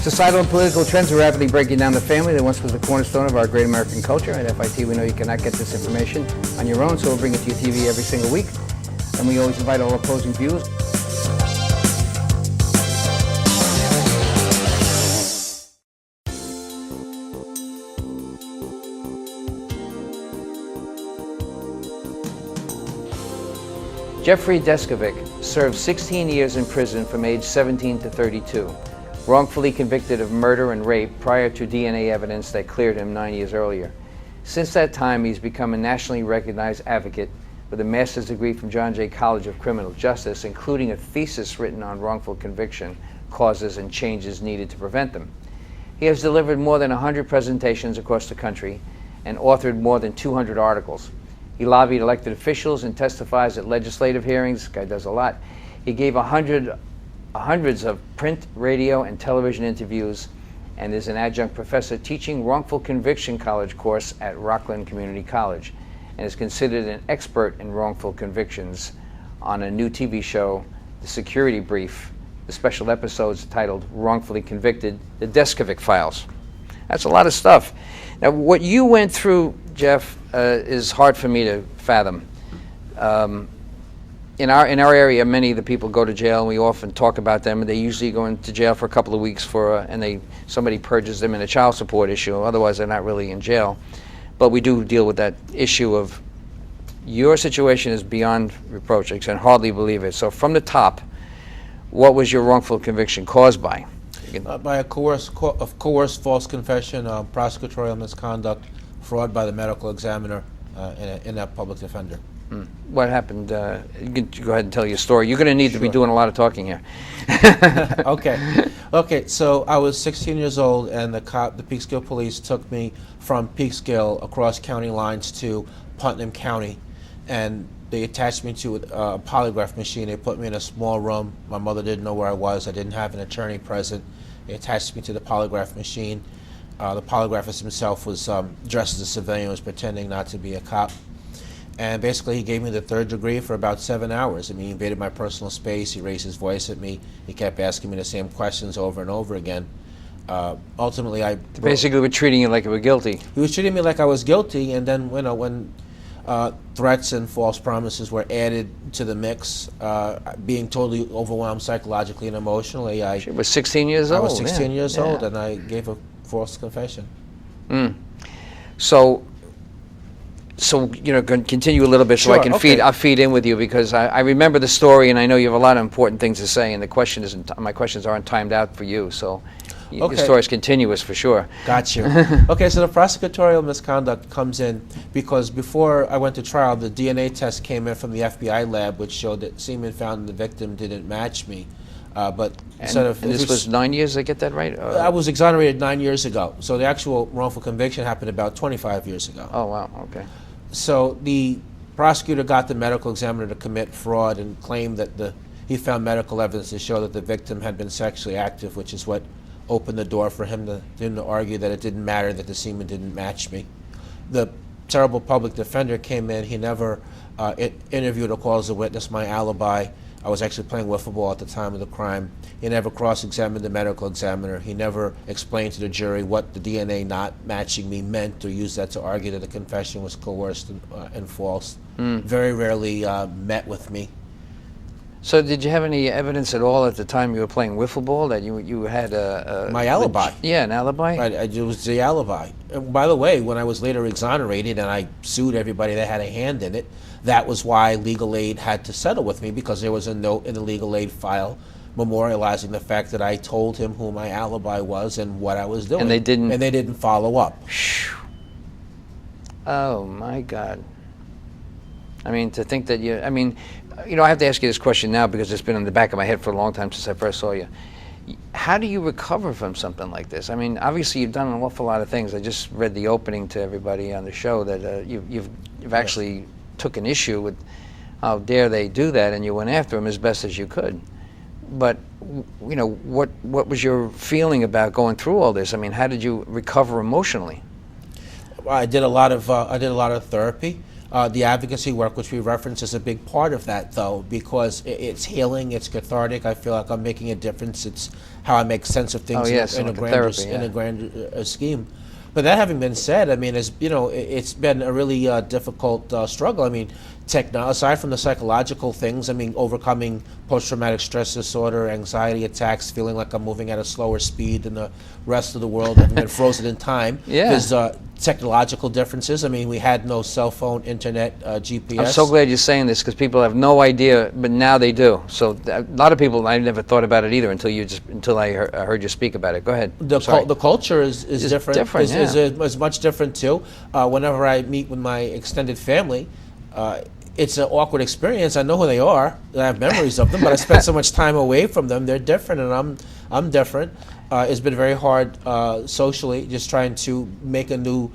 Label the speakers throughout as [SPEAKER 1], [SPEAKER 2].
[SPEAKER 1] Societal and political trends are rapidly breaking down the family that once was the cornerstone of our great American culture. At FIT, we know you cannot get this information on your own, so we'll bring it to your TV every single week. And we always invite all opposing views. Jeffrey Deskovic served 16 years in prison from age 17 to 32, wrongfully convicted of murder and rape prior to DNA evidence that cleared him 9 years earlier. Since that time, he's become a nationally recognized advocate with a master's degree from John Jay College of Criminal Justice, including a thesis written on wrongful conviction, causes and changes needed to prevent them. He has delivered more than 100 presentations across the country and authored more than 200 articles. He lobbied elected officials and testifies at legislative hearings. This guy does a lot. He gave hundreds of print, radio, and television interviews, and is an adjunct professor teaching wrongful conviction college course at Rockland Community College, and is considered an expert in wrongful convictions on a new TV show, The Security Brief. The special episodes titled Wrongfully Convicted, The Deskovic Files. That's a lot of stuff. Now, what you went through, Jeff, is hard for me to fathom. In our area, many of the people go to jail, and we often talk about them. And they usually go into jail for a couple of weeks and somebody purges them in a child support issue. Otherwise, they're not really in jail. But we do deal with that issue of your situation is beyond reproach. I can hardly believe it. So, from the top, what was your wrongful conviction caused by?
[SPEAKER 2] By a coerced false confession, prosecutorial misconduct, fraud by the medical examiner, and a public defender.
[SPEAKER 1] What happened? You can go ahead and tell your story. You're going to need to be doing a lot of talking here.
[SPEAKER 2] Okay. So I was 16 years old, and the Peekskill police took me from Peekskill across county lines to Putnam County, and they attached me to a polygraph machine. They put me in a small room. My mother didn't know where I was. I didn't have an attorney present. They attached me to the polygraph machine. The polygraphist himself was dressed as a civilian, was pretending not to be a cop. And basically, he gave me the third degree for about 7 hours. I mean, he invaded my personal space. He raised his voice at me. He kept asking me the same questions over and over again. Ultimately,
[SPEAKER 1] basically were treating you like you were guilty.
[SPEAKER 2] He was treating me like I was guilty, and then when threats and false promises were added to the mix, being totally overwhelmed psychologically and emotionally, I
[SPEAKER 1] was 16 years old.
[SPEAKER 2] I was 16 years old, and I gave a false confession.
[SPEAKER 1] So continue a little bit so
[SPEAKER 2] Sure,
[SPEAKER 1] I can
[SPEAKER 2] okay.
[SPEAKER 1] I'll feed in with you, because I remember the story, and I know you have a lot of important things to say, and my questions aren't timed out for you, so the story is continuous for sure.
[SPEAKER 2] Got you. Okay, so the prosecutorial misconduct comes in because before I went to trial, the DNA test came in from the FBI lab, which showed that semen found in the victim didn't match me.
[SPEAKER 1] And this was 9 years, did I get that right?
[SPEAKER 2] I was exonerated 9 years ago, so the actual wrongful conviction happened about 25 years ago.
[SPEAKER 1] Oh, wow, okay.
[SPEAKER 2] So the prosecutor got the medical examiner to commit fraud and claimed that he found medical evidence to show that the victim had been sexually active, which is what opened the door for him to argue that it didn't matter that the semen didn't match me. The terrible public defender came in. He never interviewed or called as a witness my alibi. I was actually playing wiffle ball at the time of the crime. He never cross-examined the medical examiner. He never explained to the jury what the DNA not matching me meant, or used that to argue that the confession was coerced and false. Very rarely met with me.
[SPEAKER 1] So did you have any evidence at all at the time you were playing wiffle ball that you had
[SPEAKER 2] my alibi?
[SPEAKER 1] Yeah, an alibi?
[SPEAKER 2] Right, it was the alibi. And by the way, when I was later exonerated and I sued everybody that had a hand in it, that was why legal aid had to settle with me, because there was a note in the legal aid file memorializing the fact that I told him who my alibi was and what I was doing.
[SPEAKER 1] And they
[SPEAKER 2] didn't follow up.
[SPEAKER 1] Oh my God. I mean, to think that I have to ask you this question now because it's been in the back of my head for a long time since I first saw you. How do you recover from something like this? I mean, obviously you've done an awful lot of things. I just read the opening to everybody on the show that you've actually took an issue with how dare they do that, and you went after them as best as you could. But what was your feeling about going through all this? I mean, how did you recover emotionally?
[SPEAKER 2] I did a lot of therapy. The advocacy work, which we reference, is a big part of that, though, because it's healing, it's cathartic. I feel like I'm making a difference. It's how I make sense of things in a grander scheme. But that having been said, I mean, as you know, it's been a really difficult struggle. I mean, aside from the psychological things, I mean, overcoming post-traumatic stress disorder, anxiety attacks, feeling like I'm moving at a slower speed than the rest of the world, having been frozen in time.
[SPEAKER 1] Yeah.
[SPEAKER 2] There's technological differences. I mean, we had no cell phone, internet, GPS.
[SPEAKER 1] I'm so glad you're saying this because people have no idea, but now they do. So a lot of people, I never thought about it either until I heard you speak about it. Go ahead.
[SPEAKER 2] The culture is different. Is much different too. Whenever I meet with my extended family, it's an awkward experience. I know who they are. I have memories of them, but I spent so much time away from them. They're different, and I'm different. It's been very hard socially, just trying to make a new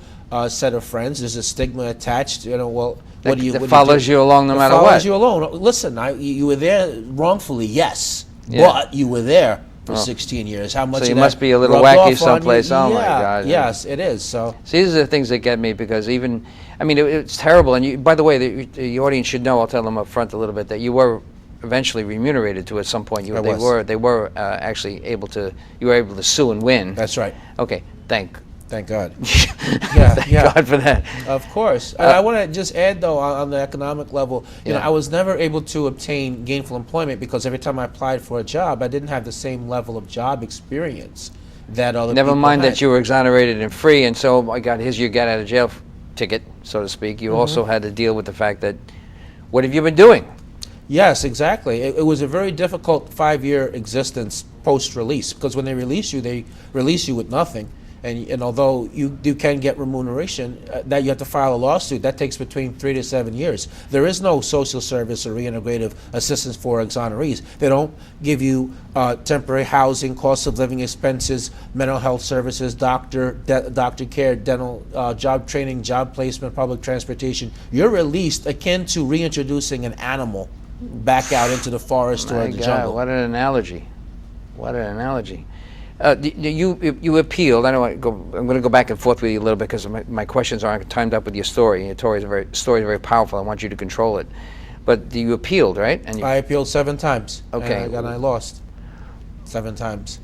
[SPEAKER 2] set of friends. There's a stigma attached. You know, well, what do you?
[SPEAKER 1] That follows you along no matter what.
[SPEAKER 2] Follows you along. Listen, you were there wrongfully, yes, but you were there for 16 years. How much?
[SPEAKER 1] So you
[SPEAKER 2] of
[SPEAKER 1] must
[SPEAKER 2] that
[SPEAKER 1] be a little
[SPEAKER 2] rubbed
[SPEAKER 1] wacky
[SPEAKER 2] off
[SPEAKER 1] someplace.
[SPEAKER 2] on you?
[SPEAKER 1] Oh my God!
[SPEAKER 2] Yes, it is. So
[SPEAKER 1] see, these are the things that get me because even, I mean, it's terrible. And by the way, the audience should know. I'll tell them up front a little bit that you were eventually remunerated to at some point. They were actually able to. You were able to sue and win.
[SPEAKER 2] That's right.
[SPEAKER 1] Okay. Thank
[SPEAKER 2] God.
[SPEAKER 1] Thank God for that.
[SPEAKER 2] Of course. And I want to just add, though, on the economic level, you know, I was never able to obtain gainful employment because every time I applied for a job, I didn't have the same level of job experience that other people
[SPEAKER 1] Never mind
[SPEAKER 2] had.
[SPEAKER 1] that you were exonerated and free, and so, my God, here's your get out of jail ticket, so to speak. You also had to deal with the fact that, what have you been doing?
[SPEAKER 2] Yes, exactly. It was a very difficult 5-year existence post-release because when they release you with nothing. And although you can get remuneration, that you have to file a lawsuit, that takes between 3 to 7 years. There is no social service or reintegrative assistance for exonerees. They don't give you temporary housing, cost of living expenses, mental health services, doctor care, dental, job training, job placement, public transportation. You're released akin to reintroducing an animal back out into the forest or the jungle.
[SPEAKER 1] What an analogy. What an analogy. You appealed. I don't want to go. I'm going to go back and forth with you a little bit because my questions aren't timed up with your story. Your story is very powerful. I want you to control it. But you appealed, right? And
[SPEAKER 2] I appealed 7 times.
[SPEAKER 1] Okay.
[SPEAKER 2] And I lost 7 times.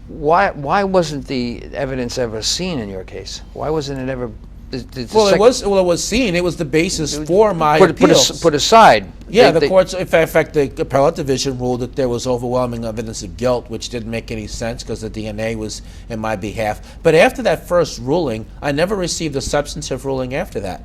[SPEAKER 1] Why wasn't the evidence ever seen in your case? Why wasn't it ever?
[SPEAKER 2] It was seen. It was the basis for my appeals.
[SPEAKER 1] Put aside.
[SPEAKER 2] Yeah, the courts. In fact, the appellate division ruled that there was overwhelming evidence of guilt, which didn't make any sense because the DNA was in my behalf. But after that first ruling, I never received a substantive ruling after that.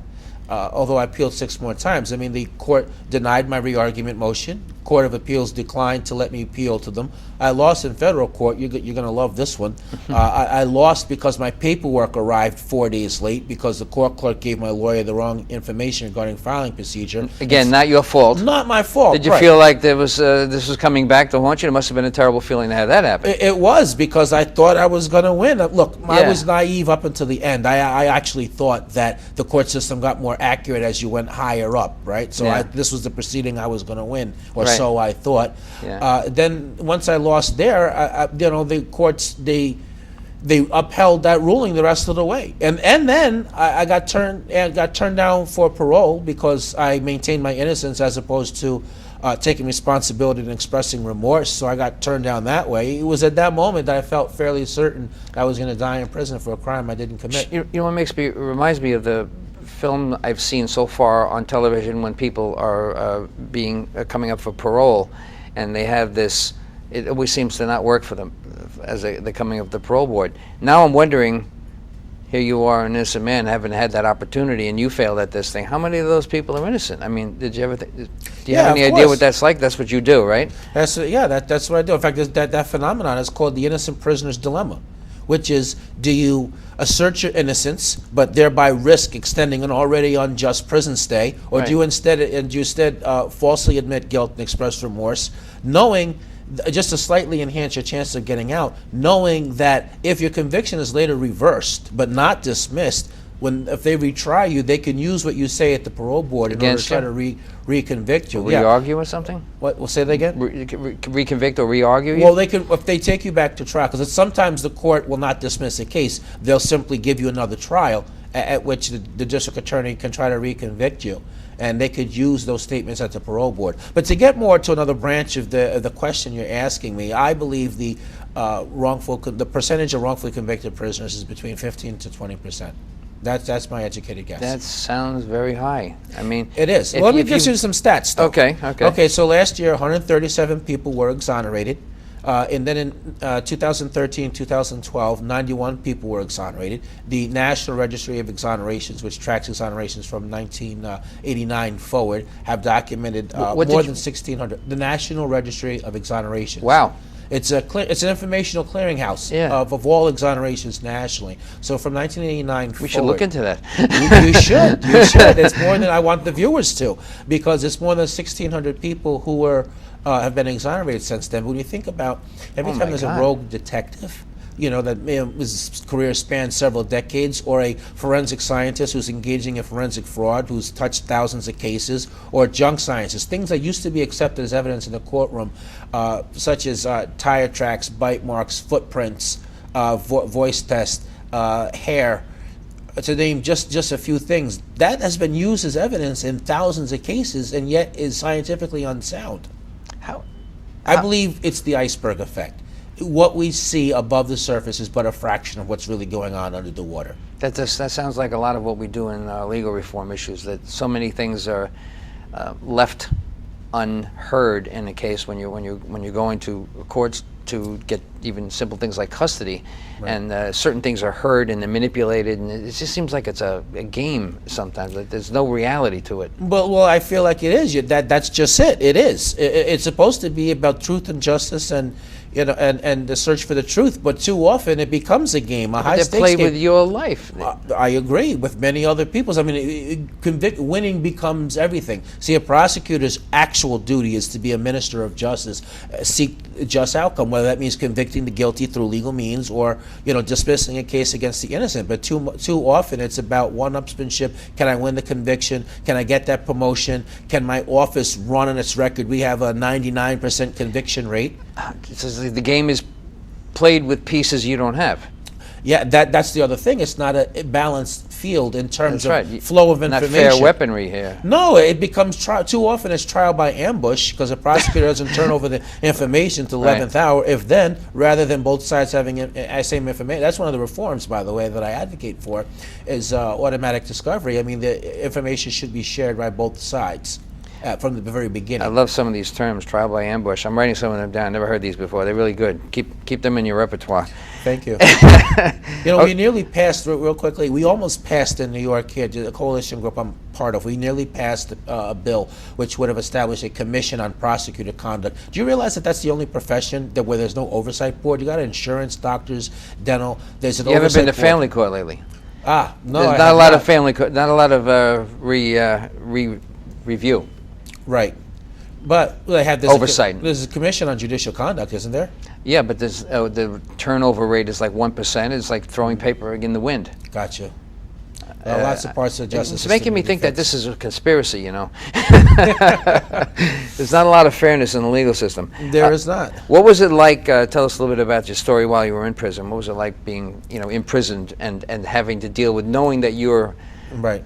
[SPEAKER 2] Although I appealed 6 more times. I mean, the court denied my re-argument motion. Court of Appeals declined to let me appeal to them. I lost in federal court. You're going to love this one. I lost because my paperwork arrived 4 days late because the court clerk gave my lawyer the wrong information regarding filing procedure.
[SPEAKER 1] Again, not your fault.
[SPEAKER 2] Not my fault.
[SPEAKER 1] Did you feel like this was coming back to haunt you? It must have been a terrible feeling to have that happen.
[SPEAKER 2] It was because I thought I was going to win. Look, I was naive up until the end. I actually thought that the court system got more accurate as you went higher up, right? So this was the proceeding I was going to win, or so I thought.
[SPEAKER 1] Yeah.
[SPEAKER 2] Then once I lost there, the courts they upheld that ruling the rest of the way, and then I got turned down for parole because I maintained my innocence as opposed to taking responsibility and expressing remorse. So I got turned down that way. It was at that moment that I felt fairly certain I was going to die in prison for a crime I didn't commit.
[SPEAKER 1] You know what reminds me of the film I've seen so far on television when people are coming up for parole, and they have this. It always seems to not work for them as they're coming up the parole board. Now I'm wondering, here you are, an innocent man, haven't had that opportunity, and you failed at this thing. How many of those people are innocent? I mean, did you ever? Do you have any idea what that's like? That's what you do, right?
[SPEAKER 2] That's what I do. In fact, that phenomenon is called the innocent prisoner's dilemma, which is, do you assert your innocence but thereby risk extending an already unjust prison stay, or do you instead falsely admit guilt and express remorse, knowing just to slightly enhance your chance of getting out, knowing that if your conviction is later reversed but not dismissed, if they retry you, they can use what you say at the parole board in order to try to reconvict you.
[SPEAKER 1] Re-argue or something?
[SPEAKER 2] What? We'll say that again?
[SPEAKER 1] Reconvict or re-argue you?
[SPEAKER 2] Well, they can, if they take you back to trial, because sometimes the court will not dismiss a case. They'll simply give you another trial, at which the district attorney can try to reconvict you, and they could use those statements at the parole board. But to get more to another branch of the question you're asking me, I believe the percentage of wrongfully convicted prisoners is between 15 to 20%. That's my educated guess.
[SPEAKER 1] That sounds very high. I mean,
[SPEAKER 2] it is. Well, let me give you some stats, though.
[SPEAKER 1] Okay.
[SPEAKER 2] Okay, so last year, 137 people were exonerated. And then in 2013, 2012, 91 people were exonerated. The National Registry of Exonerations, which tracks exonerations from 1989 forward, have documented more than 1,600. The National Registry of Exonerations.
[SPEAKER 1] Wow.
[SPEAKER 2] It's an informational clearinghouse of all exonerations nationally. So from 1989 forward.
[SPEAKER 1] We should look into that.
[SPEAKER 2] You should. You should. It's more than I want the viewers to, because it's more than 1,600 people who were have been exonerated since then. But when you think about every time there's a rogue detective, that his career spans several decades, or a forensic scientist who's engaging in forensic fraud, who's touched thousands of cases, or junk scientists, things that used to be accepted as evidence in the courtroom, such as tire tracks, bite marks, footprints, voice test, hair, to name just a few things, that has been used as evidence in thousands of cases, and yet is scientifically unsound. I believe it's the iceberg effect. What we see above the surface is but a fraction of what's really going on under the water.
[SPEAKER 1] That sounds like a lot of what we do in legal reform issues, that so many things are left unheard in a case when you're going to courts to get even simple things like custody, and certain things are heard and they're manipulated, and it just seems like it's a game sometimes. Like there's no reality to it.
[SPEAKER 2] Well, I feel like it is. That's just it. It is. It's supposed to be about truth and justice and the search for the truth, but too often it becomes a game, a high-stakes game.
[SPEAKER 1] They play with your life.
[SPEAKER 2] I agree with many other people's. I mean, winning becomes everything. See, a prosecutor's actual duty is to be a minister of justice, seek a just outcome, whether that means convicting the guilty through legal means or dismissing a case against the innocent. But too often it's about one-upsmanship. Can I win the conviction? Can I get that promotion? Can my office run on its record? We have a 99% conviction rate.
[SPEAKER 1] The game is played with pieces you don't have.
[SPEAKER 2] Yeah, that's the other thing. It's not a balanced field in terms of flow of information.
[SPEAKER 1] Not fair weaponry here.
[SPEAKER 2] No, it becomes too often it's trial by ambush, because the prosecutor doesn't turn over the information to the 11th hour. If then, rather than both sides having same information, that's one of the reforms, by the way, that I advocate for, is automatic discovery. I mean, the information should be shared by both sides. From the very beginning.
[SPEAKER 1] I love some of these terms, trial by ambush. I'm writing some of them down. Never heard these before. They're really good. Keep them in your repertoire.
[SPEAKER 2] Thank you. We nearly passed, real quickly, we almost passed in New York here, the coalition group I'm part of, we nearly passed a bill which would have established a commission on prosecutor conduct. Do you realize that that's the only profession where there's no oversight board? You got insurance, doctors, dental, there's an oversight board.
[SPEAKER 1] You haven't been to family court lately?
[SPEAKER 2] No,
[SPEAKER 1] there's not a lot of family court, not a lot of review.
[SPEAKER 2] Right. But they have this
[SPEAKER 1] oversight.
[SPEAKER 2] There's a commission on judicial conduct, isn't there?
[SPEAKER 1] Yeah, but there's, the turnover rate is like 1%. It's like throwing paper in the wind.
[SPEAKER 2] Gotcha. Lots of parts of the justice
[SPEAKER 1] It's
[SPEAKER 2] system
[SPEAKER 1] making me think that this is a conspiracy, There's not a lot of fairness in the legal system.
[SPEAKER 2] There is not.
[SPEAKER 1] What was it like, tell us a little bit about your story while you were in prison. What was it like being, imprisoned and having to deal with knowing that you're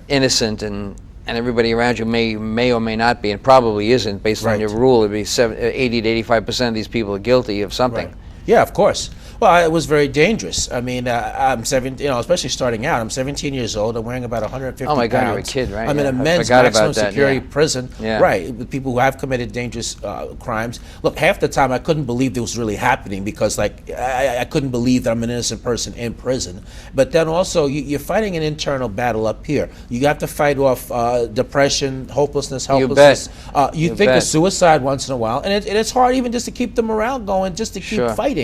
[SPEAKER 1] innocent and everybody around you may or may not be, and probably isn't, based on your rule. It'd be 80 to 85% of these people are guilty of something.
[SPEAKER 2] Yeah, of course. Well, it was very dangerous. I mean, I'm 17, especially starting out. I'm 17 years old. I'm wearing about 150 pounds.
[SPEAKER 1] Oh my God, you're a kid, right?
[SPEAKER 2] I'm in a men's maximum security prison, with people who have committed dangerous crimes. Look, half the time I couldn't believe this was really happening, because I couldn't believe that I'm an innocent person in prison. But then also you're fighting an internal battle up here. You have to fight off depression, hopelessness, helplessness. You think of suicide once in a while, and it's hard even just to keep the morale going, just to keep fighting.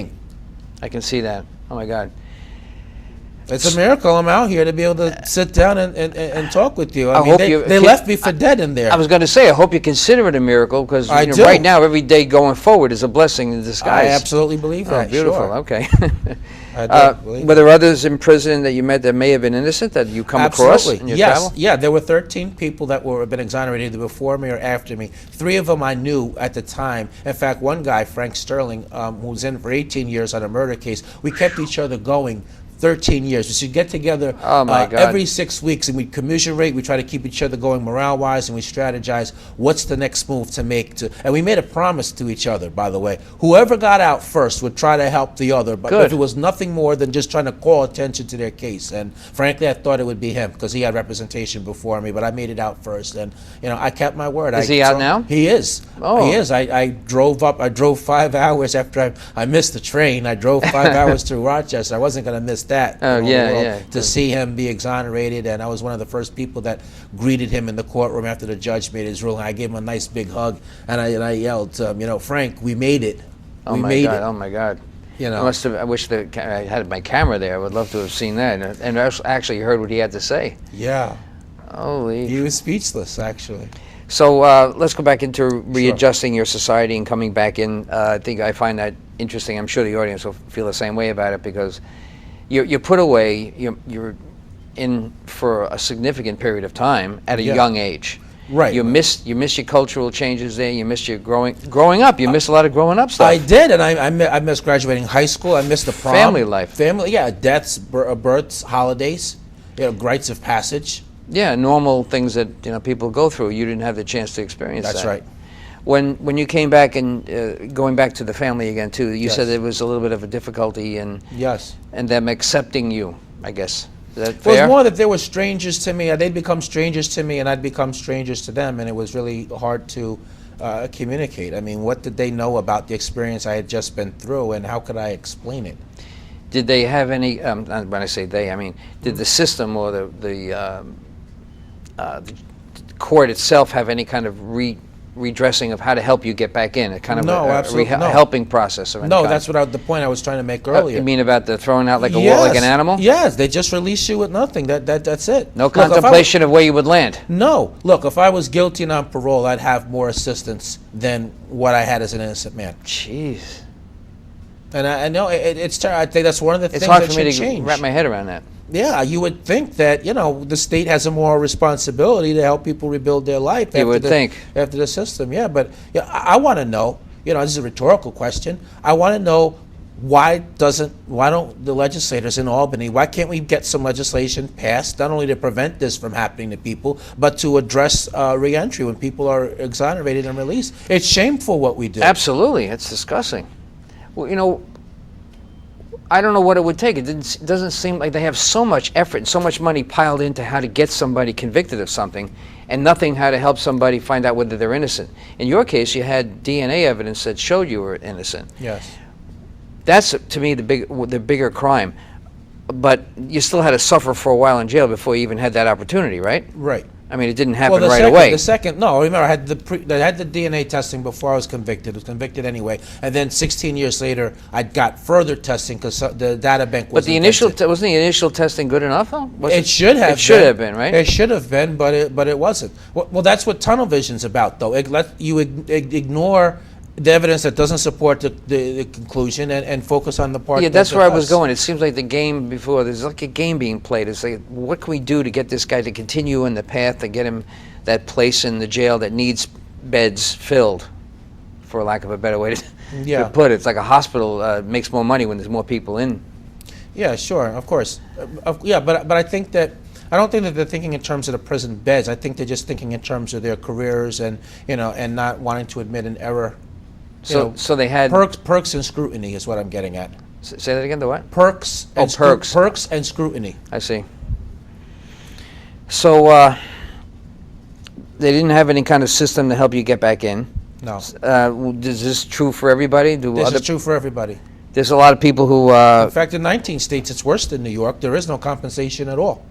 [SPEAKER 1] I can see that. Oh my God.
[SPEAKER 2] It's a miracle I'm out here to be able to sit down and talk with you. I mean, they left me for dead in there.
[SPEAKER 1] I was going to say, I hope you consider it a miracle, because right now, every day going forward is a blessing in disguise.
[SPEAKER 2] I absolutely believe that.
[SPEAKER 1] Oh, beautiful.
[SPEAKER 2] Sure.
[SPEAKER 1] Okay.
[SPEAKER 2] Were
[SPEAKER 1] there others in prison that you met that may have been innocent that you come across in your travel?
[SPEAKER 2] Yeah, there were 13 people that have been exonerated either before me or after me. 3 of them I knew at the time. In fact, one guy, Frank Sterling, who was in for 18 years on a murder case, we kept each other going 13 years. We should get together
[SPEAKER 1] Oh, my God.
[SPEAKER 2] every 6 weeks, and we commiserate. We try to keep each other going morale-wise, and we strategize what's the next move to make. And we made a promise to each other, by the way. Whoever got out first would try to help the other, but
[SPEAKER 1] Good.
[SPEAKER 2] if it was nothing more than just trying to call attention to their case. And frankly, I thought it would be him because he had representation before me, but I made it out first, and I kept my word.
[SPEAKER 1] Is he out now?
[SPEAKER 2] He is.
[SPEAKER 1] Oh.
[SPEAKER 2] He is. I drove 5 hours after I missed the train. I drove 5 hours through Rochester. I wasn't going to miss that.
[SPEAKER 1] Oh,
[SPEAKER 2] in all
[SPEAKER 1] yeah,
[SPEAKER 2] the world,
[SPEAKER 1] yeah.
[SPEAKER 2] To see him be exonerated, and I was one of the first people that greeted him in the courtroom after the judge made his ruling. I gave him a nice big hug, and I yelled, Frank, we made it.
[SPEAKER 1] Oh,
[SPEAKER 2] we
[SPEAKER 1] my
[SPEAKER 2] made
[SPEAKER 1] God.
[SPEAKER 2] it.
[SPEAKER 1] Oh, my God. I wish I had my camera there. I would love to have seen that, and I actually heard what he had to say.
[SPEAKER 2] Yeah.
[SPEAKER 1] Holy.
[SPEAKER 2] He was speechless, actually.
[SPEAKER 1] So let's go back into readjusting your society and coming back in. I think I find that interesting. I'm sure the audience will feel the same way about it because you're put away. You're in for a significant period of time at a young age.
[SPEAKER 2] Right.
[SPEAKER 1] You miss your cultural changes there. You missed your growing up. You missed a lot of growing up stuff.
[SPEAKER 2] I did, and I missed graduating high school. I missed the prom.
[SPEAKER 1] Family life.
[SPEAKER 2] Deaths, births, holidays, rites of passage.
[SPEAKER 1] Yeah, normal things that people go through. You didn't have the chance to experience that.
[SPEAKER 2] That's right.
[SPEAKER 1] When you came back and going back to the family again too, you
[SPEAKER 2] Yes.
[SPEAKER 1] said there was a little bit of a difficulty in
[SPEAKER 2] Yes.
[SPEAKER 1] and them accepting you, I guess. Is that
[SPEAKER 2] It
[SPEAKER 1] fair?
[SPEAKER 2] was more that they were strangers to me. They'd become strangers to me, and I'd become strangers to them, and it was really hard to communicate. I mean, what did they know about the experience I had just been through, and how could I explain it?
[SPEAKER 1] Did they have any? When I say they, I mean, did the system or the court itself have any kind of redressing of how to help you get back in? A kind of
[SPEAKER 2] No, absolutely no.
[SPEAKER 1] helping process of any
[SPEAKER 2] No,
[SPEAKER 1] kind?
[SPEAKER 2] that's the point I was trying to make earlier.
[SPEAKER 1] You mean about the throwing out like
[SPEAKER 2] Yes.
[SPEAKER 1] like an animal?
[SPEAKER 2] Yes, they just release you with nothing. That's it.
[SPEAKER 1] No
[SPEAKER 2] Look, if I was-
[SPEAKER 1] contemplation of where you would land.
[SPEAKER 2] No. Look, if I was guilty and on parole, I'd have more assistance than what I had as an innocent man.
[SPEAKER 1] Jeez.
[SPEAKER 2] And I know it's terrible. I think that's one of the
[SPEAKER 1] It's
[SPEAKER 2] things
[SPEAKER 1] hard
[SPEAKER 2] that
[SPEAKER 1] for me
[SPEAKER 2] should
[SPEAKER 1] to
[SPEAKER 2] change.
[SPEAKER 1] wrap my head around that.
[SPEAKER 2] Yeah, you would think that the state has a moral responsibility to help people rebuild their life.
[SPEAKER 1] You would think.
[SPEAKER 2] After the system, yeah. But I want to know. This is a rhetorical question. I want to know why don't the legislators in Albany? Why can't we get some legislation passed not only to prevent this from happening to people, but to address reentry when people are exonerated and released? It's shameful what we do.
[SPEAKER 1] Absolutely, it's disgusting. Well, I don't know what it would take. It doesn't seem like they have so much effort and so much money piled into how to get somebody convicted of something, and nothing how to help somebody find out whether they're innocent. In your case, you had DNA evidence that showed you were innocent.
[SPEAKER 2] Yes.
[SPEAKER 1] That's to me the bigger crime. But you still had to suffer for a while in jail before you even had that opportunity, right?
[SPEAKER 2] Right.
[SPEAKER 1] I mean, it didn't happen
[SPEAKER 2] Well,
[SPEAKER 1] right away.
[SPEAKER 2] No, remember, I had the DNA testing before I was convicted. I was convicted anyway, and then 16 years later, I got further testing because the data bank was.
[SPEAKER 1] But the wasn't the initial testing good enough, though?
[SPEAKER 2] It should have.
[SPEAKER 1] It should have been, right?
[SPEAKER 2] It should have been, but it wasn't. Well, that's what tunnel vision's about, though. You ignore the evidence that doesn't support the conclusion and focus on the part.
[SPEAKER 1] Yeah, that's
[SPEAKER 2] that
[SPEAKER 1] where I was
[SPEAKER 2] does.
[SPEAKER 1] going. It seems like the game before, there's like a game being played. It's like, what can we do to get this guy to continue in the path, to get him that place in the jail that needs beds filled, for lack of a better way to put it. It's like a hospital makes more money when there's more people in.
[SPEAKER 2] Yeah, sure, of course. But I think that I don't think that they're thinking in terms of the prison beds. I think they're just thinking in terms of their careers and and not wanting to admit an error.
[SPEAKER 1] So they had
[SPEAKER 2] perks and scrutiny is what I'm getting at.
[SPEAKER 1] Say that again. The what?
[SPEAKER 2] Perks. Perks and scrutiny.
[SPEAKER 1] I see. So they didn't have any kind of system to help you get back in.
[SPEAKER 2] No.
[SPEAKER 1] Is this true for everybody?
[SPEAKER 2] This is true for everybody.
[SPEAKER 1] There's a lot of people who.
[SPEAKER 2] In fact, in 19 states, it's worse than New York. There is no compensation at all.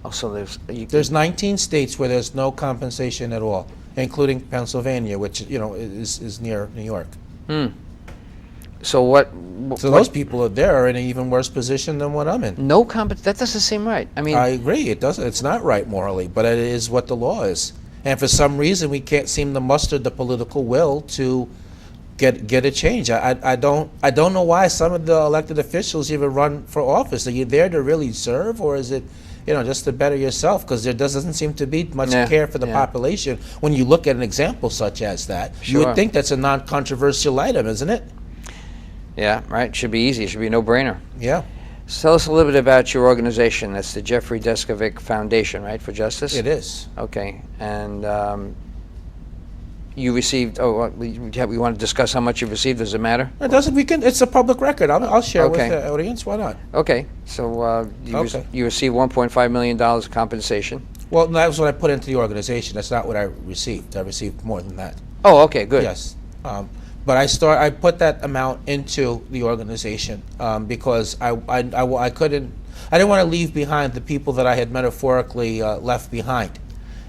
[SPEAKER 1] Oh, so
[SPEAKER 2] there's 19 states where there's no compensation at all, including Pennsylvania, which is near New York.
[SPEAKER 1] So what?
[SPEAKER 2] So those people are in an even worse position than what I'm in.
[SPEAKER 1] That doesn't seem right. I mean,
[SPEAKER 2] I agree. It doesn't. It's not right morally, but it is what the law is. And for some reason, we can't seem to muster the political will to get a change. I don't know why some of the elected officials even run for office. Are you there to really serve, or is it just to better yourself? Because there doesn't seem to be much care for the population. When you look at an example such as that, you would think that's a non-controversial item, isn't it?
[SPEAKER 1] Yeah, right. Should be easy. It should be a no-brainer.
[SPEAKER 2] Yeah.
[SPEAKER 1] So tell us a little bit about your organization. That's the Jeffrey Deskovic Foundation, right, for Justice?
[SPEAKER 2] It is.
[SPEAKER 1] Okay, and you received. Oh, we want to discuss how much you received. Does it matter?
[SPEAKER 2] It doesn't. We can. It's a public record. I'll share
[SPEAKER 1] Okay.
[SPEAKER 2] with the audience. Why not?
[SPEAKER 1] Okay, so you received $1.5 million of compensation.
[SPEAKER 2] Well, that was what I put into the organization. That's not what I received. I received more than that.
[SPEAKER 1] Oh, okay, good.
[SPEAKER 2] Yes. But I put that amount into the organization because I didn't want to leave behind the people that I had metaphorically left behind,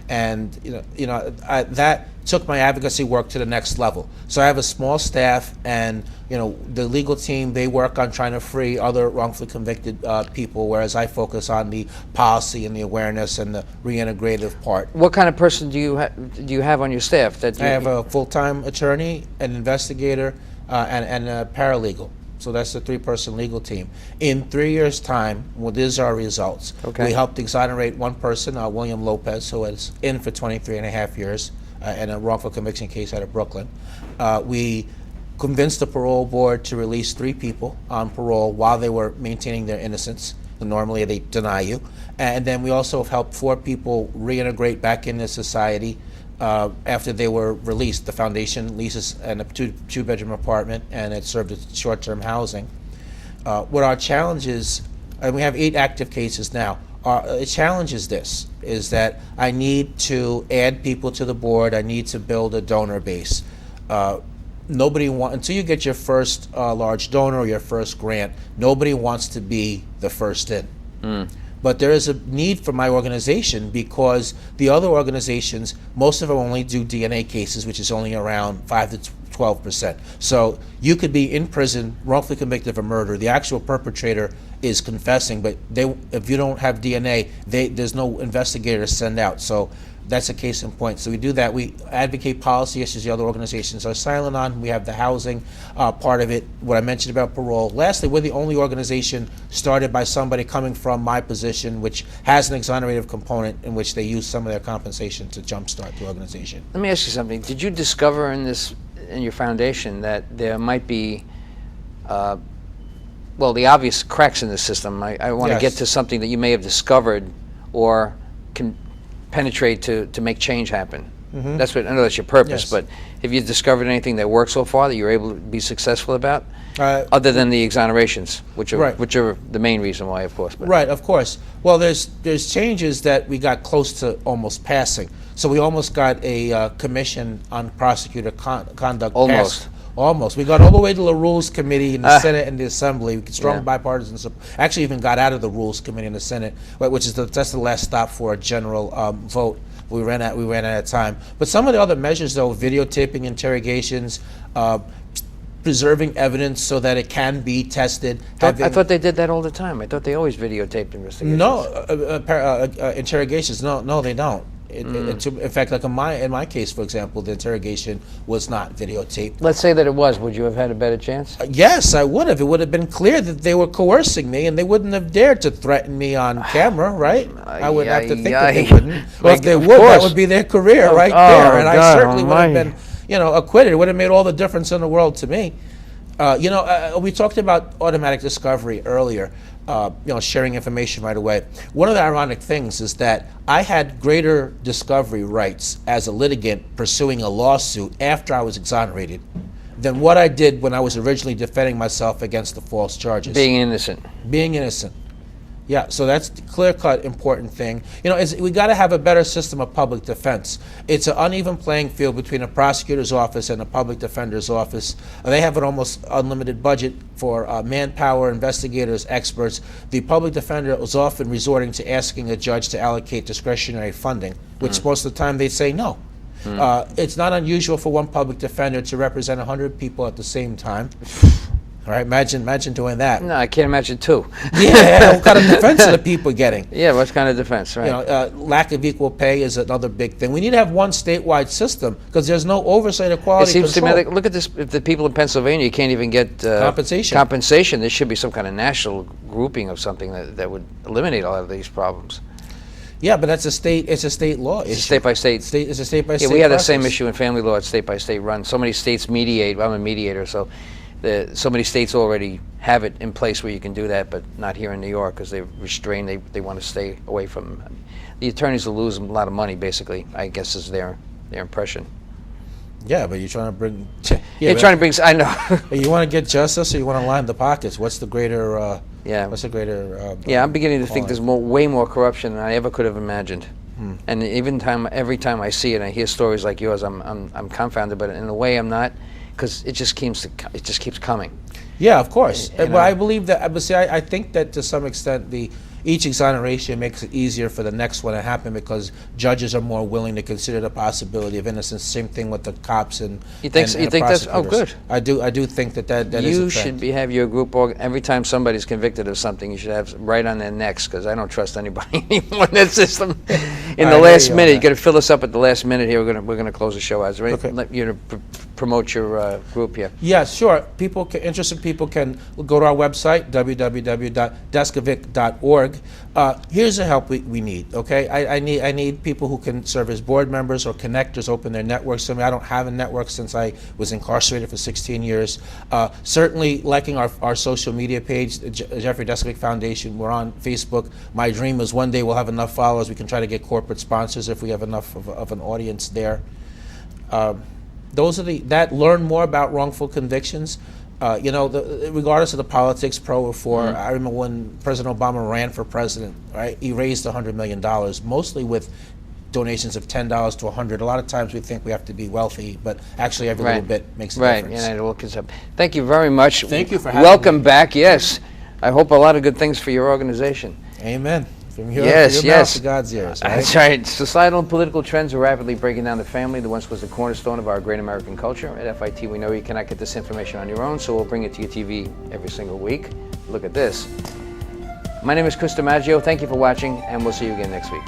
[SPEAKER 2] and that took my advocacy work to the next level. So I have a small staff, and the legal team, they work on trying to free other wrongfully convicted people, whereas I focus on the policy and the awareness and the reintegrative part.
[SPEAKER 1] What kind of person do you have on your staff?
[SPEAKER 2] I have a full-time attorney, an investigator, and a paralegal. So that's the 3-person legal team. In 3 years' time, well, these are our results.
[SPEAKER 1] Okay.
[SPEAKER 2] We helped exonerate one person, William Lopez, who was in for 23 and a half years in a wrongful conviction case out of Brooklyn. We convinced the parole board to release 3 people on parole while they were maintaining their innocence. Normally they deny you. And then we also helped 4 people reintegrate back into society after they were released. The foundation leases a 2-bedroom apartment, and it served as short-term housing. What our challenge is, and we have 8 active cases now, the challenge is this, is that I need to add people to the board. I need to build a donor base. Until you get your first large donor or your first grant, nobody wants to be the first in. But there is a need for my organization because the other organizations, most of them only do DNA cases, which is only around 5 to 12%. So you could be in prison, wrongfully convicted of a murder. The actual perpetrator is confessing, but if you don't have DNA, there's no investigator to send out. So that's a case in point. So we do that. We advocate policy issues the other organizations are silent on. We have the housing part of it, what I mentioned about parole. Lastly, we're the only organization started by somebody coming from my position, which has an exonerative component in which they use some of their compensation to jumpstart the organization.
[SPEAKER 1] Let me ask you something. Did you discover in your foundation that there might be, the obvious cracks in the system? I want to get to something that you may have discovered or can penetrate to make change happen. Mm-hmm. That's what I know. That's your purpose. Yes. But have you discovered anything that worked so far that you're able to be successful about, other than the exonerations, which are the main reason why, of course. But.
[SPEAKER 2] Right, of course. Well, there's changes that we got close to almost passing. So we almost got a commission on prosecutor conduct.
[SPEAKER 1] Almost.
[SPEAKER 2] Almost. We got all the way to the Rules Committee in the Senate and the Assembly. Strong bipartisan support. Actually, even got out of the Rules Committee in the Senate, which is that's the last stop for a general vote. We ran out of time. But some of the other measures, though, videotaping interrogations, preserving evidence so that it can be tested.
[SPEAKER 1] I thought they did that all the time. I thought they always videotaped investigations.
[SPEAKER 2] No, interrogations. No, they don't. In fact, like in my case, for example, the interrogation was not videotaped.
[SPEAKER 1] Let's say that it was. Would you have had a better chance?
[SPEAKER 2] Yes, I would have. It would have been clear that they were coercing me, and they wouldn't have dared to threaten me on camera, right? I would have to think that they wouldn't. Well, if they would, that would be their career right there, and I certainly would have been, acquitted. It would have made all the difference in the world to me. We talked about automatic discovery earlier. Sharing information right away. One of the ironic things is that I had greater discovery rights as a litigant pursuing a lawsuit after I was exonerated than what I did when I was originally defending myself against the false charges.
[SPEAKER 1] Being innocent.
[SPEAKER 2] Being innocent. Yeah, so that's the clear-cut important thing. We got to have a better system of public defense. It's an uneven playing field between a prosecutor's office and a public defender's office. They have an almost unlimited budget for manpower, investigators, experts. The public defender is often resorting to asking a judge to allocate discretionary funding, which most of the time they say no. It's not unusual for one public defender to represent 100 people at the same time. All right, imagine doing that.
[SPEAKER 1] No, I can't imagine 2.
[SPEAKER 2] Yeah, what kind of defense are the people getting?
[SPEAKER 1] Yeah, what kind of defense, right?
[SPEAKER 2] Lack of equal pay is another big thing. We need to have one statewide system because there's no oversight of quality control. It seems to me like,
[SPEAKER 1] look at this, if the people in Pennsylvania can't even get compensation, there should be some kind of national grouping of something that would eliminate a lot of these problems.
[SPEAKER 2] Yeah, but it's a state law issue.
[SPEAKER 1] It's a state by state.
[SPEAKER 2] It's a state by state.
[SPEAKER 1] Yeah, we had
[SPEAKER 2] process.
[SPEAKER 1] the same issue in family law. It's state by state run. So many states mediate. I'm a mediator, so so many states already have it in place where you can do that, but not here in New York because they're restrained. They want to stay away from. The attorneys will lose a lot of money, basically, I guess is their impression.
[SPEAKER 2] Yeah, but you're trying to bring.
[SPEAKER 1] You're trying to bring. I know.
[SPEAKER 2] You want to get justice, or you want to line the pockets? What's the greater?
[SPEAKER 1] Yeah.
[SPEAKER 2] What's the greater?
[SPEAKER 1] Yeah, I'm beginning to think there's way more corruption than I ever could have imagined. And every time I see it, and I hear stories like yours, I'm confounded. But in a way, I'm not, because it just keeps coming.
[SPEAKER 2] Yeah, of course.
[SPEAKER 1] You
[SPEAKER 2] But
[SPEAKER 1] know?
[SPEAKER 2] I believe that. But see, I think that to some extent each exoneration makes it easier for the next one to happen because judges are more willing to consider the possibility of innocence. Same thing with the cops and
[SPEAKER 1] You think that's
[SPEAKER 2] prosecutors.
[SPEAKER 1] good?
[SPEAKER 2] I do think that is a fact.
[SPEAKER 1] You should have your group every time somebody's convicted of something. You should have right on their necks, because I don't trust anybody anymore in that system. In the last minute, you got to fill us up at the last minute here. We're gonna close the show out. Is there any-
[SPEAKER 2] Okay.
[SPEAKER 1] Let you to promote your group here.
[SPEAKER 2] Yeah, sure. Interested people can go to our website, www.deskovic.org. Here's the help we need, okay? I need people who can serve as board members or connectors, open their networks. I mean, I don't have a network since I was incarcerated for 16 years. Certainly liking our social media page, the Jeffrey Deskovic Foundation. We're on Facebook. My dream is one day we'll have enough followers we can try to get corporate sponsors if we have enough of an audience there. Those are learn more about wrongful convictions. Regardless of the politics, pro or for, I remember when President Obama ran for president, right? He raised $100 million, mostly with donations of $10 to $100. A lot of times we think we have to be wealthy, but actually every little bit makes a difference.
[SPEAKER 1] Right, and thank you very much.
[SPEAKER 2] Thank you for having
[SPEAKER 1] Welcome
[SPEAKER 2] me.
[SPEAKER 1] back, yes. I hope a lot of good things for your organization.
[SPEAKER 2] Amen. From your
[SPEAKER 1] Yes,
[SPEAKER 2] mouth to God's ears, right?
[SPEAKER 1] That's right. Societal and political trends are rapidly breaking down the family that once was the cornerstone of our great American culture. At FIT, we know you cannot get this information on your own, so we'll bring it to your TV every single week. Look at this. My name is Chris DiMaggio. Thank you for watching, and we'll see you again next week.